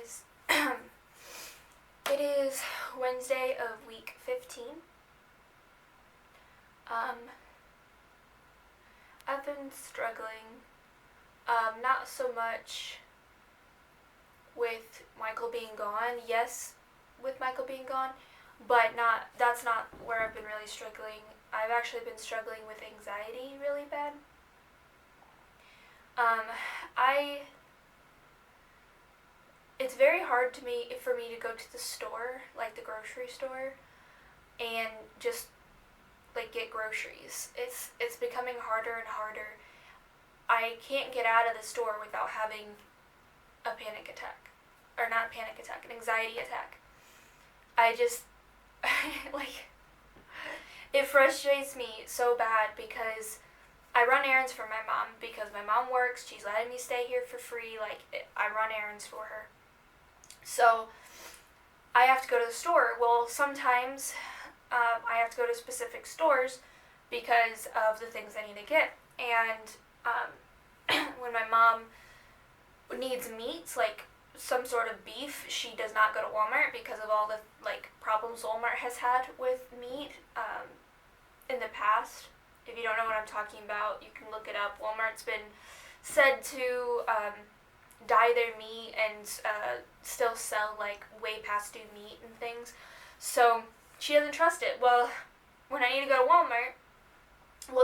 guys. It is Wednesday of week 15. I've been struggling, not so much with Michael being gone. Yes, with Michael being gone, but that's not where I've been really struggling. I've actually been struggling with anxiety really bad. It's very hard for me to go to the store, like the grocery store, and just like get groceries. It's becoming harder and harder. I can't get out of the store without having a panic attack. Or not a panic attack, an anxiety attack. I just like it frustrates me so bad because I run errands for my mom because my mom works. She's letting me stay here for free. I run errands for her. So I have to go to the store. Well, sometimes I have to go to specific stores because of the things I need to get. And when my mom needs meats, like some sort of beef, she does not go to Walmart because of all the problems Walmart has had with meat in the past. If you don't know what I'm talking about, you can look it up. Walmart's been said to dye their meat and still sell way past due meat and things. So she doesn't trust it. Well, when I need to go to Walmart,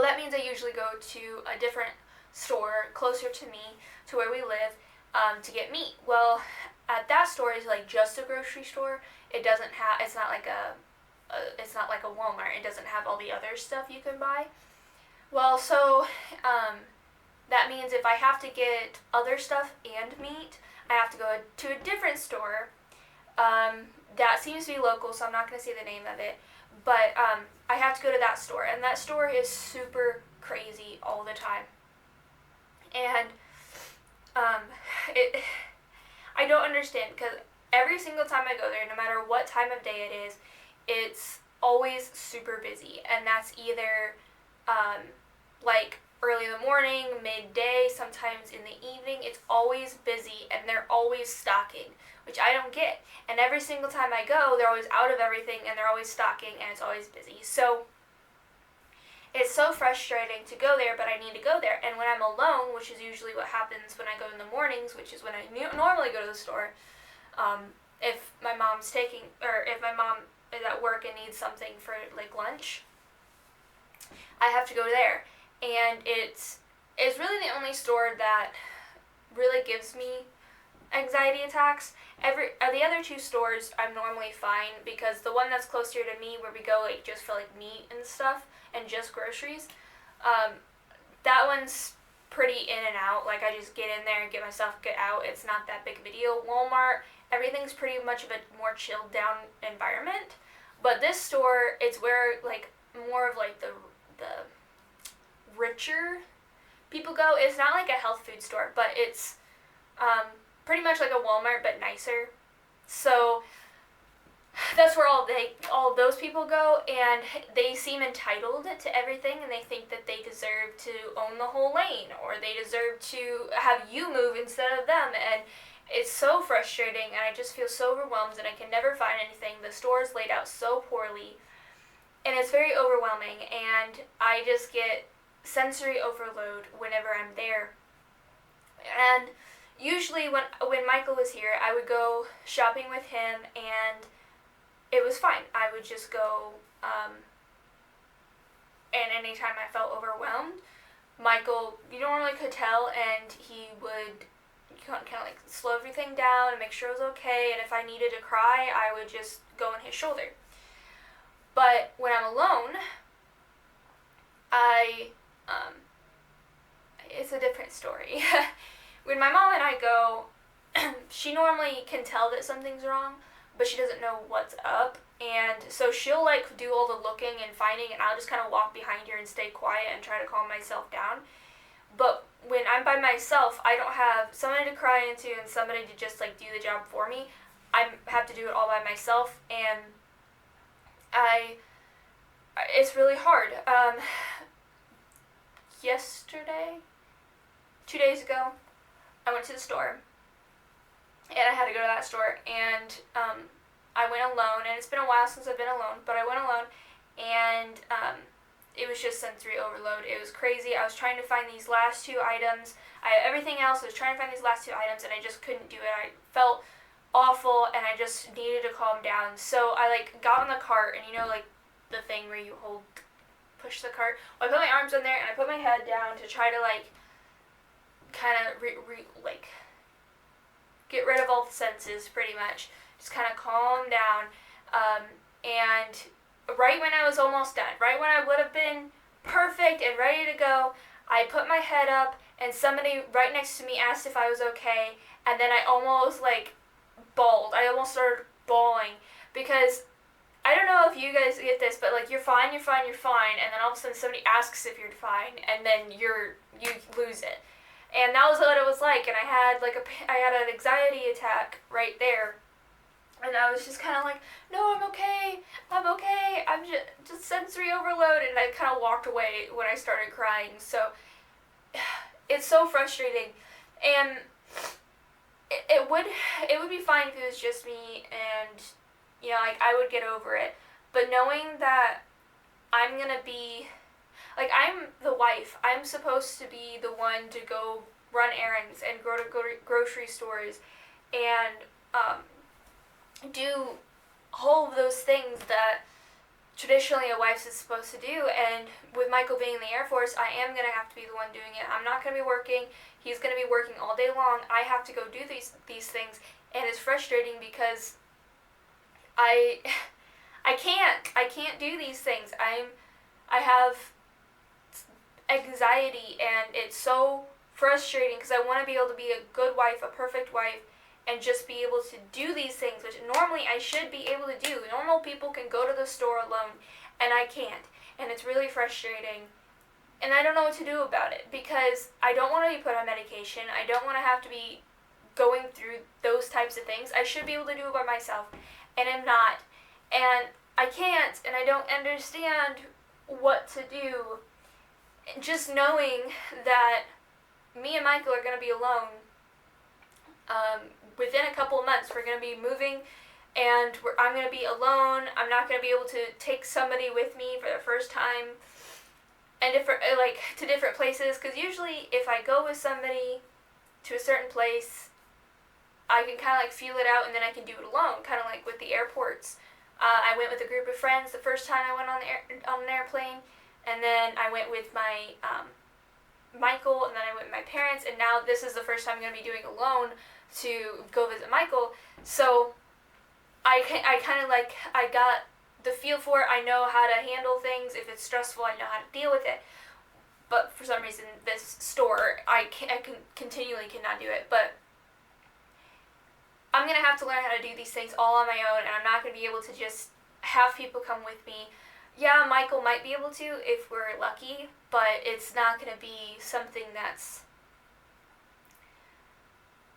that means I usually go to a different store closer to me, to where we live, to get meat. Well, at that store is just a grocery store. It's not like a Walmart. It doesn't have all the other stuff you can buy. Well, so that means if I have to get other stuff and meat, I have to go to a different store. That seems to be local, so I'm not going to say the name of it. But I have to go to that store, and that store is super crazy all the time. And I don't understand, because every single time I go there, no matter what time of day it is, it's always super busy. And that's either early in the morning, midday, sometimes in the evening. It's always busy, and they're always stocking, which I don't get. And every single time I go, they're always out of everything, and they're always stocking, and it's always busy. So it's so frustrating to go there, but I need to go there. And when I'm alone, which is usually what happens when I go in the mornings, which is when I normally go to the store, if my mom is at work and needs something for lunch, I have to go there. And it's really the only store that really gives me anxiety attacks. The other two stores I'm normally fine, because the one that's closer to me, where we go just for meat and stuff and just groceries, that one's pretty in and out. I just get in there and get out. It's not that big of a deal. Walmart, everything's pretty much of a more chilled down environment. But this store, it's where more of the richer people go. It's not like a health food store, but it's pretty much like a Walmart, but nicer. So that's where all those people go, and they seem entitled to everything, and they think that they deserve to own the whole lane, or they deserve to have you move instead of them. And it's so frustrating, and I just feel so overwhelmed, and I can never find anything. The store is laid out so poorly, and it's very overwhelming, and I just get sensory overload whenever I'm there. And usually when Michael was here, I would go shopping with him, and it was fine. I would just go, and anytime I felt overwhelmed, Michael, you normally could tell, and he would kind of slow everything down and make sure it was okay, and if I needed to cry, I would just go on his shoulder. But when I'm alone, it's a different story. When my mom and I go, she normally can tell that something's wrong, but she doesn't know what's up, and so she'll do all the looking and finding, and I'll just kind of walk behind her and stay quiet and try to calm myself down. But when I'm by myself, I don't have somebody to cry into and somebody to just do the job for me. I have to do it all by myself, and it's really hard. Yesterday, 2 days ago, I went to the store, and I had to go to that store, and I went alone, and it's been a while since I've been alone, but I went alone, and it was just sensory overload. It was crazy. I was trying to find these last two items. I had everything else. I was trying to find these last two items, and I just couldn't do it. I felt awful, and I just needed to calm down. So I got in the cart, and the thing where you push the cart. Well, I put my arms in there, and I put my head down to try to kind of get rid of all the senses, pretty much. Just kind of calm down. And right when I was almost done, right when I would have been perfect and ready to go, I put my head up, and somebody right next to me asked if I was okay, and then I almost bawled. I almost started bawling, because I don't know if you guys get this, but you're fine, and then all of a sudden somebody asks if you're fine, and then you lose it. And that was what it was like, and I had an anxiety attack right there, and I was just kind of no, I'm okay, I'm just sensory overload, and I kind of walked away when I started crying. So it's so frustrating, and it would be fine if it was just me, and I would get over it, but knowing that I'm gonna be I'm the wife. I'm supposed to be the one to go run errands and go to grocery stores and do all of those things that traditionally a wife is supposed to do. And with Michael being in the Air Force, I am going to have to be the one doing it. I'm not going to be working. He's going to be working all day long. I have to go do these things, and it's frustrating because I can't do these things. I have anxiety, and it's so frustrating because I want to be able to be a good wife, a perfect wife, and just be able to do these things, which normally I should be able to do. Normal people can go to the store alone, and I can't, and it's really frustrating, and I don't know what to do about it, because I don't want to be put on medication. I don't want to have to be going through those types of things. I should be able to do it by myself, and I'm not, and I can't, and I don't understand what to do. Just knowing that me and Michael are going to be alone, within a couple of months, we're going to be moving, and I'm going to be alone. I'm not going to be able to take somebody with me for the first time, and to different places, because usually if I go with somebody to a certain place, I can kind of feel it out, and then I can do it alone, kind of like with the airports. I went with a group of friends the first time I went on an airplane, and then I went with my Michael, and then I went with my parents, and now this is the first time I'm going to be doing alone to go visit Michael. So I got the feel for it. I know how to handle things. If it's stressful, I know how to deal with it. But for some reason, this store, I continually cannot do it. But I'm going to have to learn how to do these things all on my own, and I'm not going to be able to just have people come with me. Yeah, Michael might be able to if we're lucky, but it's not going to be something that's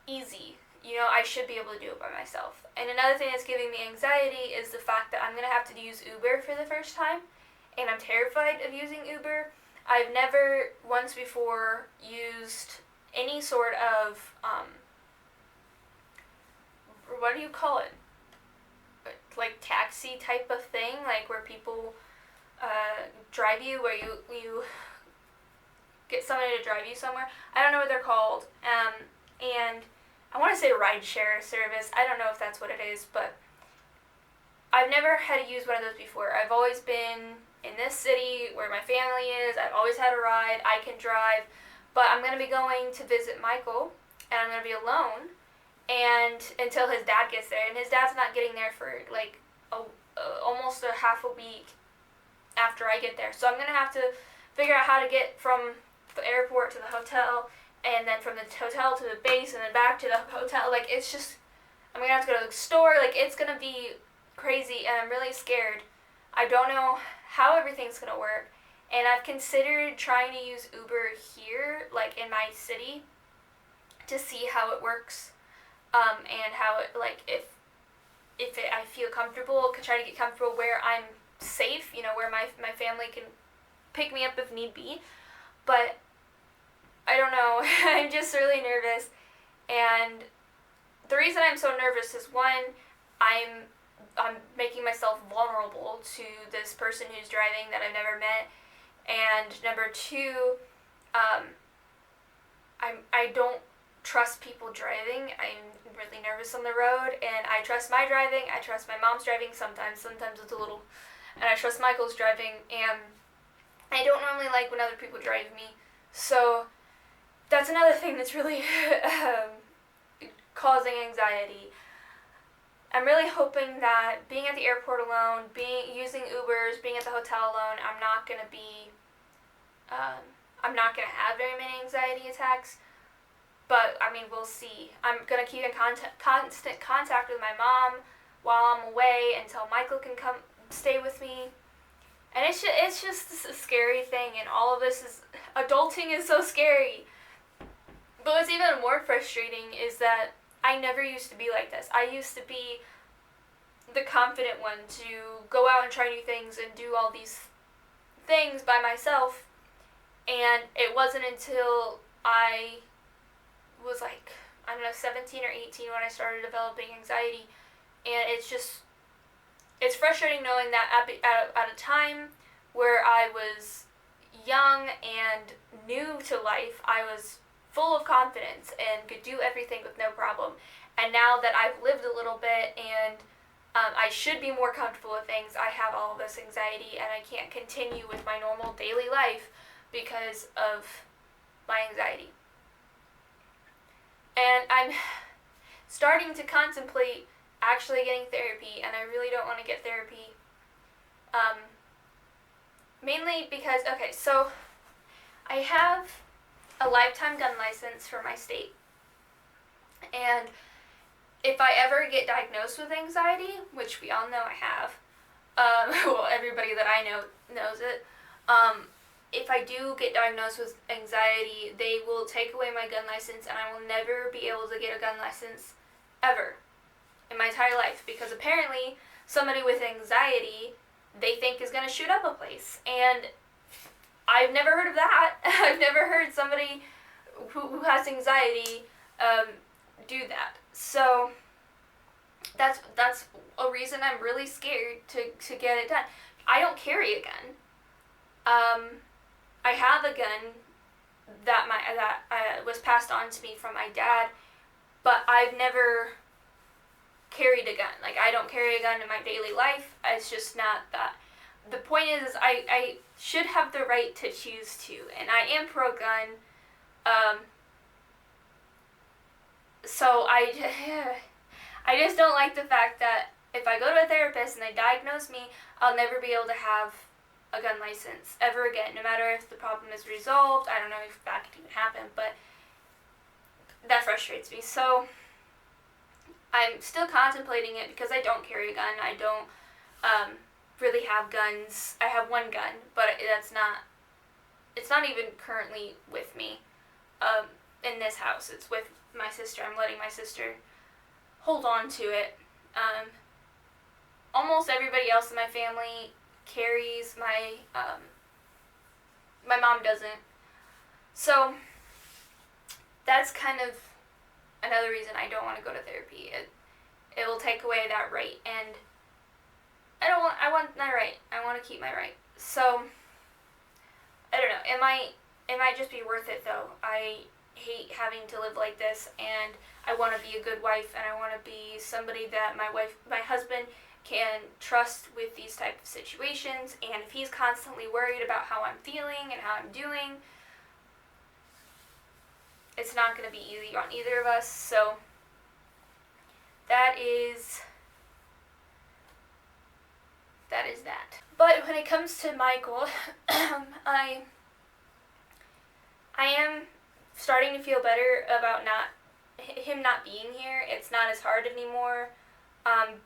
easy. I should be able to do it by myself. And another thing that's giving me anxiety is the fact that I'm going to have to use Uber for the first time, and I'm terrified of using Uber. I've never once before used any sort of, what do you call it? Taxi type of thing, where people drive you, where you get somebody to drive you somewhere. I don't know what they're called. And I want to say rideshare service. I don't know if that's what it is, but I've never had to use one of those before. I've always been in this city where my family is. I've always had a ride. I can drive. But I'm going to be going to visit Michael, and I'm going to be alone, and until his dad gets there. And his dad's not getting there for almost a half a week after I get there. So I'm going to have to figure out how to get from the airport to the hotel, and then from the hotel to the base, and then back to the hotel. It's just, I'm going to have to go to the store. It's going to be crazy, and I'm really scared. I don't know how everything's going to work, and I've considered trying to use Uber here, in my city, to see how it works, and how it, I feel comfortable, try to get comfortable where I'm safe, where my family can pick me up if need be. But I don't know. I'm just really nervous, and the reason I'm so nervous is, one, I'm making myself vulnerable to this person who's driving that I've never met, and number two, I don't trust people driving. I'm really nervous on the road, and I trust my driving. I trust my mom's driving sometimes it's a little, and I trust Michael's driving, and I don't normally like when other people drive me. So that's another thing that's really causing anxiety. I'm really hoping that being at the airport alone, using Ubers, being at the hotel alone, I'm not gonna have very many anxiety attacks. But I mean, we'll see. I'm gonna keep in constant contact with my mom while I'm away until Michael can come stay with me. And it's just a scary thing, and all of this adulting is so scary. But what's even more frustrating is that I never used to be like this. I used to be the confident one to go out and try new things and do all these things by myself. And it wasn't until I was 17 or 18 when I started developing anxiety. And it's frustrating knowing that at a time where I was young and new to life, I was full of confidence and could do everything with no problem. And now that I've lived a little bit and I should be more comfortable with things, I have all of this anxiety and I can't continue with my normal daily life because of my anxiety. And I'm starting to contemplate actually getting therapy, and I really don't want to get therapy. Mainly because, so I have a lifetime gun license for my state. And if I ever get diagnosed with anxiety, which we all know I have, well, everybody that I know knows it, if I do get diagnosed with anxiety, they will take away my gun license, and I will never be able to get a gun license ever in my entire life, because apparently somebody with anxiety they think is going to shoot up a place, and I've never heard of that. I've never heard somebody who has anxiety do that. So that's a reason I'm really scared to get it done. I don't carry a gun. I have a gun that was passed on to me from my dad, but I've never carried a gun. Like, I don't carry a gun in my daily life. It's just not that. The point is I should have the right to choose to, and I am pro-gun. So I just don't like the fact that if I go to a therapist and they diagnose me, I'll never be able to have a gun license ever again, no matter if the problem is resolved. I don't know if that could even happen, but that frustrates me. So I'm still contemplating it because I don't carry a gun. I don't really have guns. I have one gun, but it's not even currently with me in this house. It's with my sister. I'm letting my sister hold on to it. Almost everybody else in my family carries. My mom doesn't. So that's kind of another reason I don't want to go to therapy. It will take away that right, and I want my right. I want to keep my right. So I don't know. It might just be worth it though. I hate having to live like this, and I want to be a good wife, and I want to be somebody that my husband can trust with these type of situations. And if he's constantly worried about how I'm feeling and how I'm doing, it's not going to be easy on either of us. So that is that. But when it comes to Michael, I am starting to feel better about him not being here. It's not as hard anymore.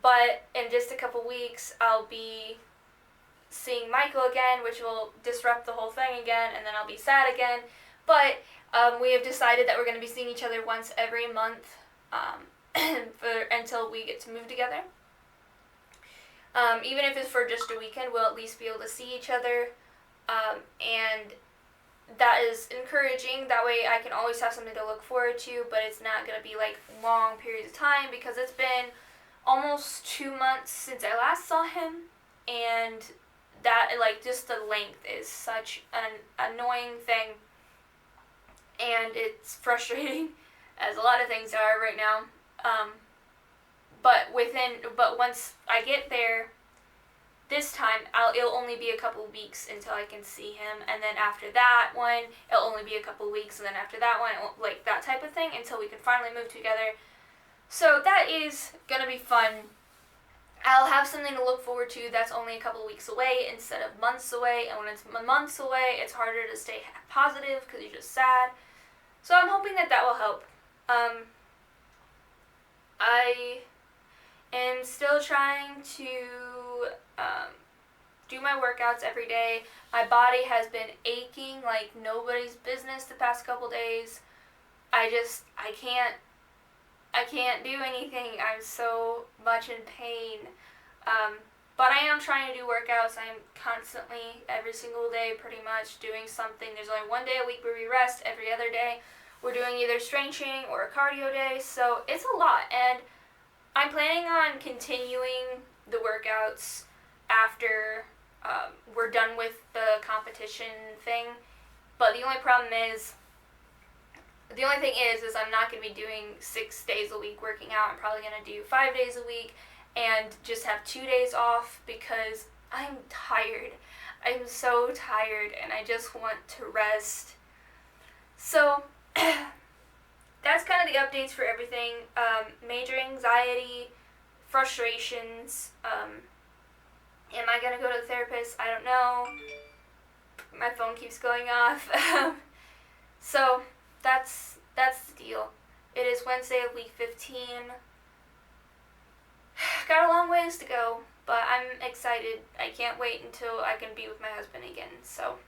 But in just a couple weeks, I'll be seeing Michael again, which will disrupt the whole thing again, and then I'll be sad again. But we have decided that we're going to be seeing each other once every month until we get to move together. Even if it's for just a weekend, we'll at least be able to see each other. And that is encouraging. That way I can always have something to look forward to, but it's not going to be like long periods of time because it's been almost 2 months since I last saw him, and that, like, just the length is such an annoying thing, and it's frustrating, as a lot of things are right now. But once I get there, this time it'll only be a couple weeks until I can see him, and then after that one, it'll only be a couple weeks, and then after that one, like that type of thing, until we can finally move together. So that is gonna be fun. I'll have something to look forward to that's only a couple of weeks away instead of months away, and when it's months away, it's harder to stay positive because you're just sad. So I'm hoping that will help. I am still trying to do my workouts every day. My body has been aching like nobody's business the past couple days. I can't do anything. I'm so much in pain. But I am trying to do workouts. I'm constantly, every single day, pretty much doing something. There's only one day a week where we rest. Every other day, we're doing either strength training or a cardio day. So it's a lot. And I'm planning on continuing the workouts after we're done with the competition thing. But the only thing is I'm not going to be doing 6 days a week working out. I'm probably going to do 5 days a week and just have 2 days off because I'm tired. I'm so tired and I just want to rest. So that's kind of the updates for everything. Major anxiety, frustrations. Am I going to go to the therapist? I don't know. My phone keeps going off. So that's the deal. It is Wednesday of week 15. Got a long ways to go, but I'm excited. I can't wait until I can be with my husband again. So